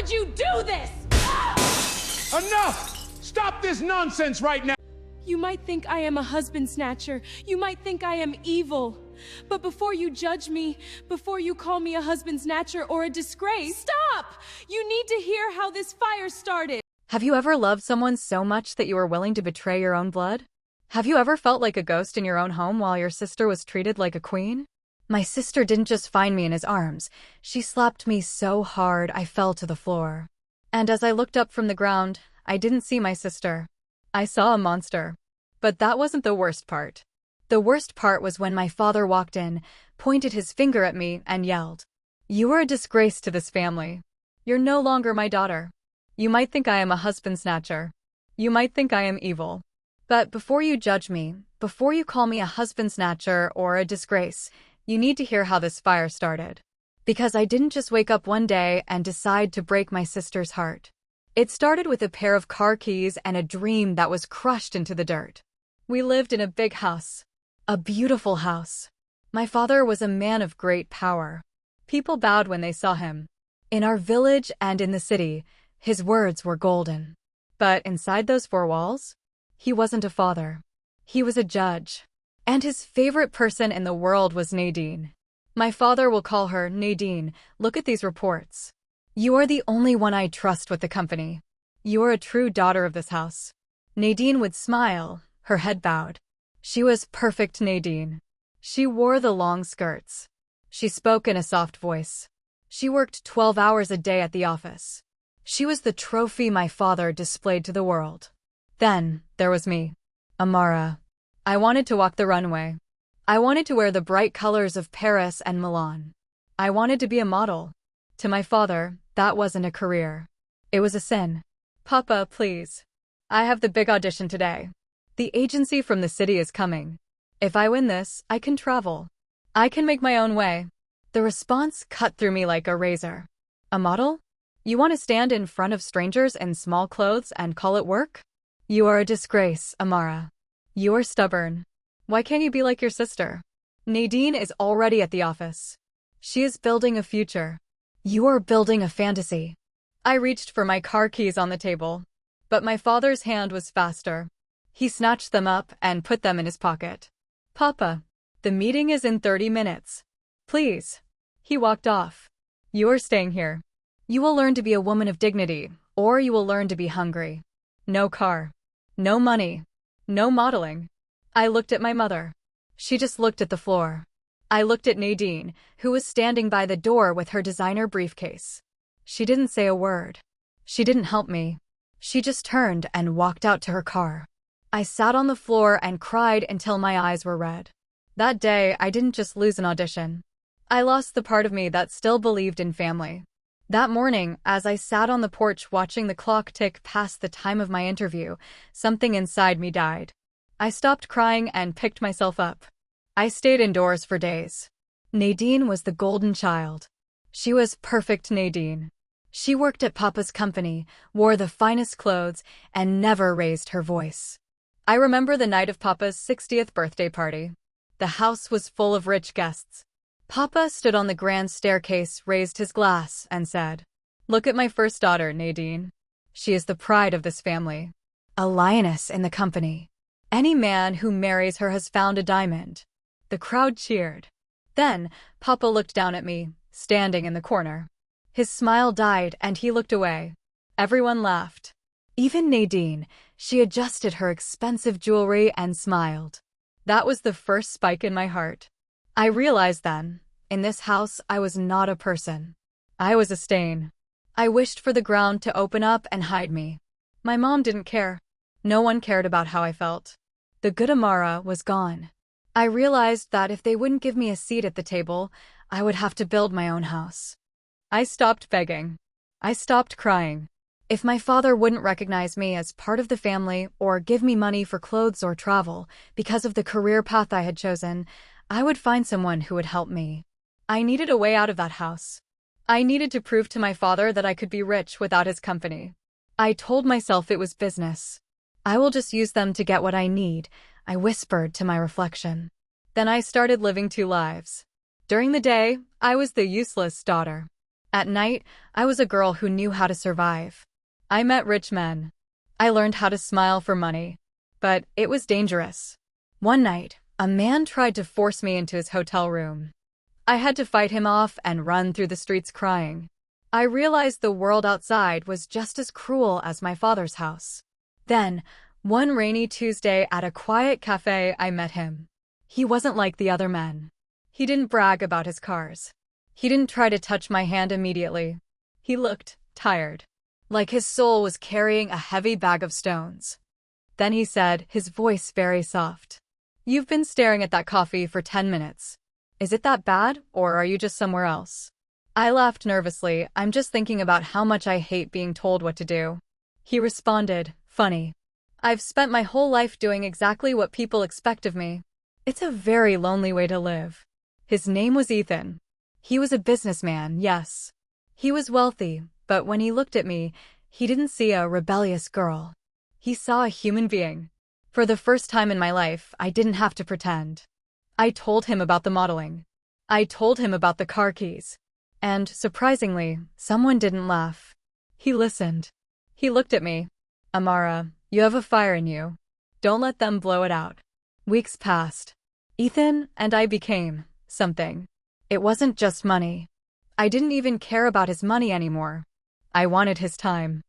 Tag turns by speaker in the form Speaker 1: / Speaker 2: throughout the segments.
Speaker 1: could you do this?
Speaker 2: Enough! Stop this nonsense right now!
Speaker 1: You might think I am a husband snatcher. You might think I am evil. But before you judge me, before you call me a husband snatcher or a disgrace, stop! You need to hear how this fire started.
Speaker 3: Have you ever loved someone so much that you were willing to betray your own blood? Have you ever felt like a ghost in your own home while your sister was treated like a queen? My sister didn't just find me in his arms. She slapped me so hard I fell to the floor. And as I looked up from the ground, I didn't see my sister. I saw a monster. But that wasn't the worst part. The worst part was when my father walked in, pointed his finger at me, and yelled, "You are a disgrace to this family. You're no longer my daughter. You might think I am a husband snatcher. You might think I am evil. But before you judge me, before you call me a husband snatcher or a disgrace, you need to hear how this fire started. Because I didn't just wake up one day and decide to break my sister's heart. It started with a pair of car keys and a dream that was crushed into the dirt. We lived in a big house. A beautiful house. My father was a man of great power. People bowed when they saw him. In our village and in the city, his words were golden. But inside those four walls, he wasn't a father. He was a judge. And his favorite person in the world was Nadine. My father will call her Nadine. Look at these reports. You are the only one I trust with the company. You are a true daughter of this house. Nadine would smile, her head bowed. She was perfect Nadine. She wore the long skirts. She spoke in a soft voice. She worked 12 hours a day at the office. She was the trophy my father displayed to the world. Then, there was me. Amara. I wanted to walk the runway. I wanted to wear the bright colors of Paris and Milan. I wanted to be a model. To my father, that wasn't a career. It was a sin. Papa, please. I have the big audition today. The agency from the city is coming. If I win this, I can travel. I can make my own way. The response cut through me like a razor. A model? You want to stand in front of strangers in small clothes and call it work? You are a disgrace, Amara. You are stubborn. Why can't you be like your sister? Nadine is already at the office. She is building a future. You are building a fantasy. I reached for my car keys on the table. But my father's hand was faster. He snatched them up and put them in his pocket. Papa, the meeting is in 30 minutes. Please. He walked off. You are staying here. You will learn to be a woman of dignity, or you will learn to be hungry. No car. No money. No modeling. I looked at my mother. She just looked at the floor. I looked at Nadine, who was standing by the door with her designer briefcase. She didn't say a word. She didn't help me. She just turned and walked out to her car. I sat on the floor and cried until my eyes were red. That day, I didn't just lose an audition. I lost the part of me that still believed in family. That morning, as I sat on the porch watching the clock tick past the time of my interview, something inside me died. I stopped crying and picked myself up. I stayed indoors for days. Nadine was the golden child. She was perfect Nadine. She worked at Papa's company, wore the finest clothes, and never raised her voice. I remember the night of Papa's 60th birthday party. The house was full of rich guests. Papa stood on the grand staircase, raised his glass, and said, "Look at my first daughter, Nadine. She is the pride of this family. A lioness in the company. Any man who marries her has found a diamond." The crowd cheered. Then, Papa looked down at me, standing in the corner. His smile died and he looked away. Everyone laughed. Even Nadine. She adjusted her expensive jewelry and smiled. That was the first spike in my heart. I realized then, in this house I was not a person. I was a stain. I wished for the ground to open up and hide me. My mom didn't care. No one cared about how I felt. The good Amara was gone. I realized that if they wouldn't give me a seat at the table, I would have to build my own house. I stopped begging. I stopped crying. If my father wouldn't recognize me as part of the family or give me money for clothes or travel because of the career path I had chosen, I would find someone who would help me. I needed a way out of that house. I needed to prove to my father that I could be rich without his company. I told myself it was business. I will just use them to get what I need, I whispered to my reflection. Then I started living two lives. During the day, I was the useless daughter. At night, I was a girl who knew how to survive. I met rich men. I learned how to smile for money. But it was dangerous. One night, a man tried to force me into his hotel room. I had to fight him off and run through the streets crying. I realized the world outside was just as cruel as my father's house. Then, one rainy Tuesday at a quiet cafe, I met him. He wasn't like the other men. He didn't brag about his cars. He didn't try to touch my hand immediately. He looked tired, like his soul was carrying a heavy bag of stones. Then he said, his voice very soft, "You've been staring at that coffee for 10 minutes. Is it that bad, or are you just somewhere else?" I laughed nervously. "I'm just thinking about how much I hate being told what to do." He responded, "Funny. I've spent my whole life doing exactly what people expect of me. It's a very lonely way to live." His name was Ethan. He was a businessman, yes. He was wealthy, but when he looked at me, he didn't see a rebellious girl. He saw a human being. For the first time in my life, I didn't have to pretend. I told him about the modeling. I told him about the car keys. And, surprisingly, someone didn't laugh. He listened. He looked at me. "Amara, you have a fire in you. Don't let them blow it out." Weeks passed. Ethan and I became something. It wasn't just money. I didn't even care about his money anymore. I wanted his time.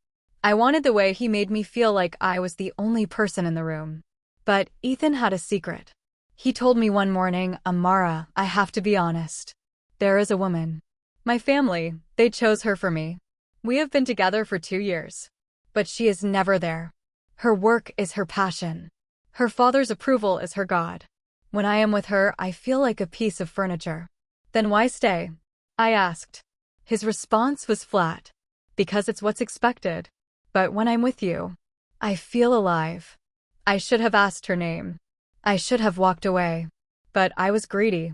Speaker 3: I wanted the way he made me feel like I was the only person in the room. But Ethan had a secret. He told me one morning, "Amara, I have to be honest. There is a woman. My family, they chose her for me. We have been together for 2 years. But she is never there. Her work is her passion. Her father's approval is her God. When I am with her, I feel like a piece of furniture." "Then why stay?" I asked. His response was flat. "Because it's what's expected. But when I'm with you, I feel alive." I should have asked her name. I should have walked away. But I was greedy.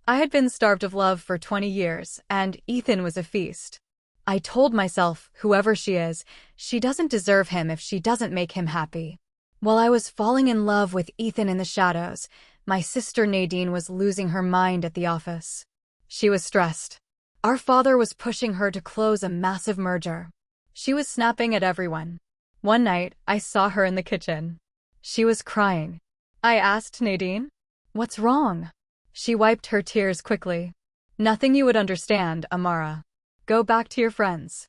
Speaker 3: I had been starved of love for 20 years, and Ethan was a feast. I told myself, whoever she is, she doesn't deserve him if she doesn't make him happy. While I was falling in love with Ethan in the shadows, my sister Nadine was losing her mind at the office. She was stressed. Our father was pushing her to close a massive merger. She was snapping at everyone. One night, I saw her in the kitchen. She was crying. I asked Nadine, "What's wrong?" She wiped her tears quickly. "Nothing you would understand, Amara. Go back to your friends.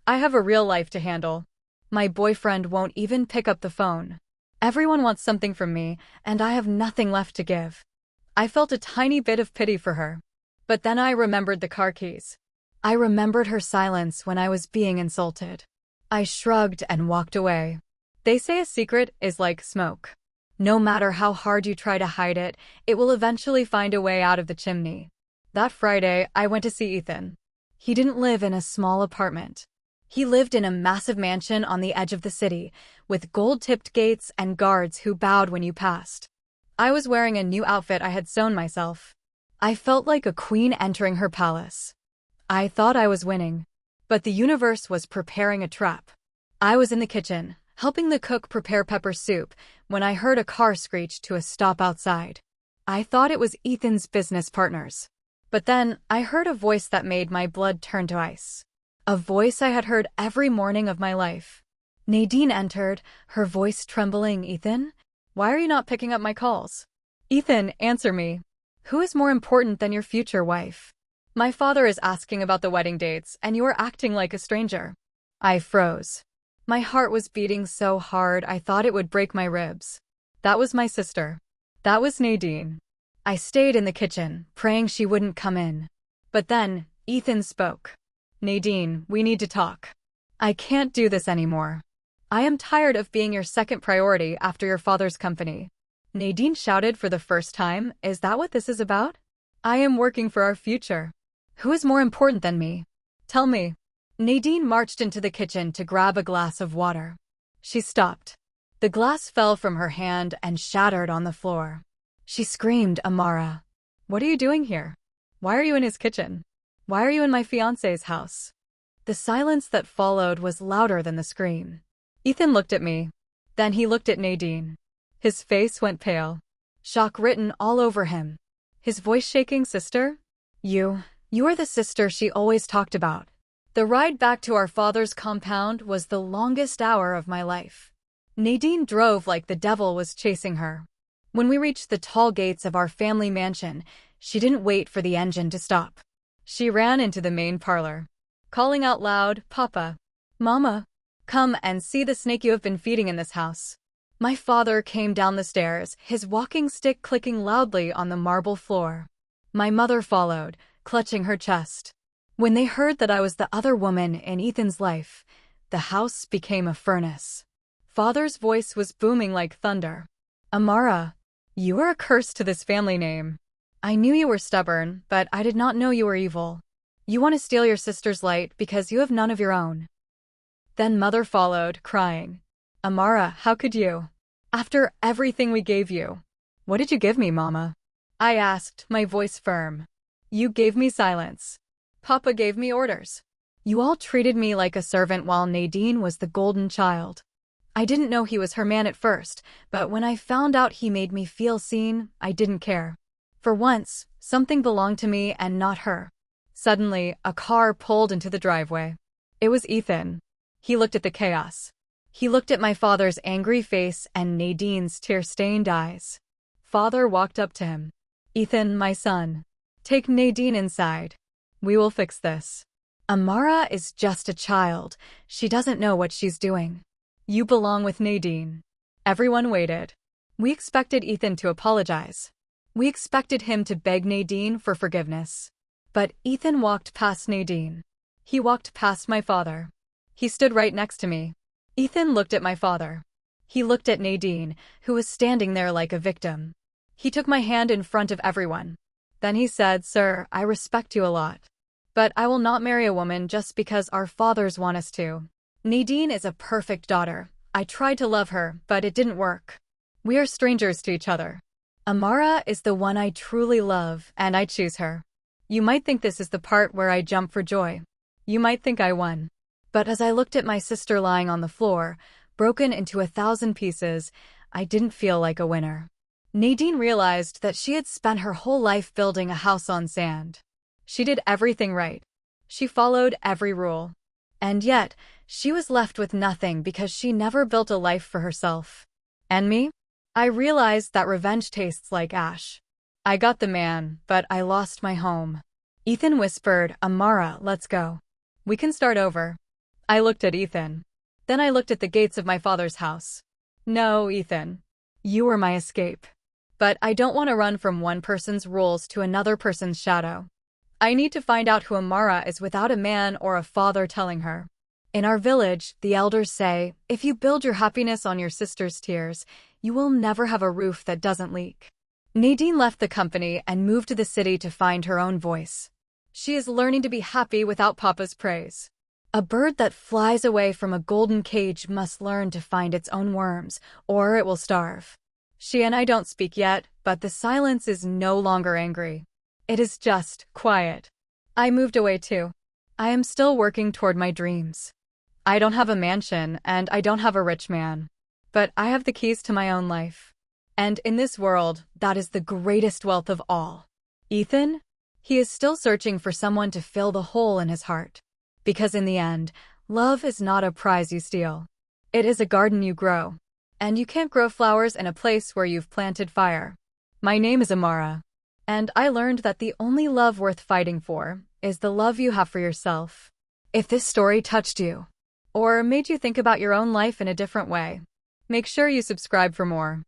Speaker 3: I have a real life to handle. My boyfriend won't even pick up the phone. Everyone wants something from me, and I have nothing left to give." I felt a tiny bit of pity for her. But then I remembered the car keys. I remembered her silence when I was being insulted. I shrugged and walked away. They say a secret is like smoke. No matter how hard you try to hide it, it will eventually find a way out of the chimney. That Friday, I went to see Ethan. He didn't live in a small apartment. He lived in a massive mansion on the edge of the city, with gold-tipped gates and guards who bowed when you passed. I was wearing a new outfit I had sewn myself. I felt like a queen entering her palace. I thought I was winning. But the universe was preparing a trap. I was in the kitchen, helping the cook prepare pepper soup, when I heard a car screech to a stop outside. I thought it was Ethan's business partners. But then, I heard a voice that made my blood turn to ice. A voice I had heard every morning of my life. Nadine entered, her voice trembling. "Ethan? Why are you not picking up my calls?" "Ethan, answer me. Who is more important than your future wife? My father is asking about the wedding dates, and you are acting like a stranger." I froze. My heart was beating so hard I thought it would break my ribs. That was my sister. That was Nadine. I stayed in the kitchen, praying she wouldn't come in. But then, Ethan spoke. "Nadine, we need to talk. I can't do this anymore. I am tired of being your second priority after your father's company." Nadine shouted for the first time, "Is that what this is about? I am working for our future. Who is more important than me? Tell me." Nadine marched into the kitchen to grab a glass of water. She stopped. The glass fell from her hand and shattered on the floor. She screamed, "Amara, what are you doing here? Why are you in his kitchen? Why are you in my fiancé's house?" The silence that followed was louder than the scream. Ethan looked at me. Then he looked at Nadine. His face went pale. Shock written all over him. His voice shaking. "Sister? You are the sister she always talked about. The ride back to our father's compound was the longest hour of my life. Nadine drove like the devil was chasing her. When we reached the tall gates of our family mansion, she didn't wait for the engine to stop. She ran into the main parlor, calling out loud, "Papa, Mama, come and see the snake you have been feeding in this house." My father came down the stairs, his walking stick clicking loudly on the marble floor. My mother followed, clutching her chest. When they heard that I was the other woman in Ethan's life, the house became a furnace. Father's voice was booming like thunder. "Amara, you are a curse to this family name. I knew you were stubborn, but I did not know you were evil. You want to steal your sister's light because you have none of your own." Then Mother followed, crying, "Amara, how could you? After everything we gave you." "What did you give me, Mama?" I asked, my voice firm. "You gave me silence. Papa gave me orders. You all treated me like a servant while Nadine was the golden child. I didn't know he was her man at first, but when I found out he made me feel seen, I didn't care. For once, something belonged to me and not her." Suddenly, a car pulled into the driveway. It was Ethan. He looked at the chaos. He looked at my father's angry face and Nadine's tear-stained eyes. Father walked up to him. "Ethan, my son, take Nadine inside. We will fix this. Amara is just a child. She doesn't know what she's doing. You belong with Nadine." Everyone waited. We expected Ethan to apologize. We expected him to beg Nadine for forgiveness. But Ethan walked past Nadine. He walked past my father. He stood right next to me. Ethan looked at my father. He looked at Nadine, who was standing there like a victim. He took my hand in front of everyone. Then he said, "Sir, I respect you a lot. But I will not marry a woman just because our fathers want us to. Nadine is a perfect daughter. I tried to love her, but it didn't work. We are strangers to each other. Amara is the one I truly love, and I choose her." You might think this is the part where I jump for joy. You might think I won. But as I looked at my sister lying on the floor, broken into 1,000 pieces, I didn't feel like a winner. Nadine realized that she had spent her whole life building a house on sand. She did everything right. She followed every rule. And yet, she was left with nothing because she never built a life for herself. And me? I realized that revenge tastes like ash. I got the man, but I lost my home. Ethan whispered, "Amara, let's go. We can start over." I looked at Ethan. Then I looked at the gates of my father's house. "No, Ethan. You were my escape. But I don't want to run from one person's rules to another person's shadow. I need to find out who Amara is without a man or a father telling her. In our village, the elders say, if you build your happiness on your sister's tears, you will never have a roof that doesn't leak." Nadine left the company and moved to the city to find her own voice. She is learning to be happy without Papa's praise. A bird that flies away from a golden cage must learn to find its own worms, or it will starve. She and I don't speak yet, but the silence is no longer angry. It is just quiet. I moved away too. I am still working toward my dreams. I don't have a mansion, and I don't have a rich man. But I have the keys to my own life. And in this world, that is the greatest wealth of all. Ethan? He is still searching for someone to fill the hole in his heart. Because in the end, love is not a prize you steal. It is a garden you grow. And you can't grow flowers in a place where you've planted fire. My name is Amara. And I learned that the only love worth fighting for is the love you have for yourself. If this story touched you, or made you think about your own life in a different way, make sure you subscribe for more.